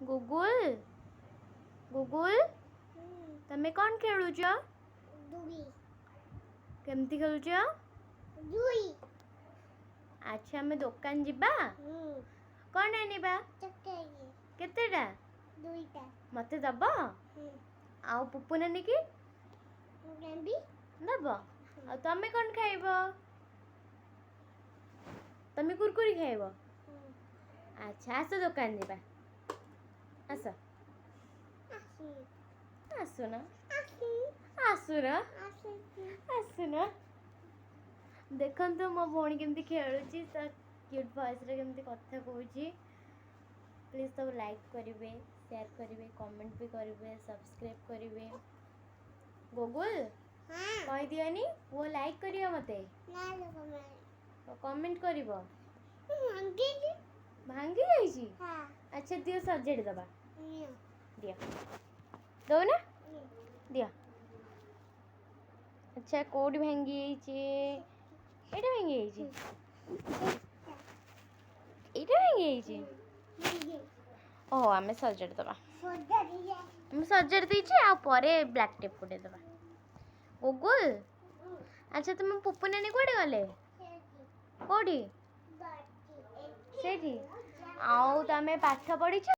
गुगुल गुगुल तमे कौन खेलुच केमती खेलुच अच्छा आमे दुकान जिबा कौन आनिबा केतेटा मते दब आउ पुपु नानी की दब आ तमे कौन खाइब तमे कुरकुरी खाइब अच्छा आस दुकान जिबा आस आसुन आसुन आसुन देखो मो भौणी केमती खेलुची क्यूट वॉइस रे केमती कथा कहूची प्लीज सब लाइक करेंगे शेयर करेंगे कमेंट भी करेंगे सब्सक्राइब करेंगे गुगुल कही दियनी वो लाइक करियो मते कमेंट करिवो भांगी जाइछी अच्छा दियो सजेड़ दबा दियो दो ना दियो अच्छा कोडी भांगी जाइछे एटा भांगी जाइछे एटा भांगी जाइछे ओ आमे सजेड़ दबा आमे सजेड़ दीछे आ परे ब्लैक टेप कोडे दबा गुगुल अच्छा तुम पुप्पु नानी कोडे गले कोडी सेठी आउ तमे पाठ पढ़िछ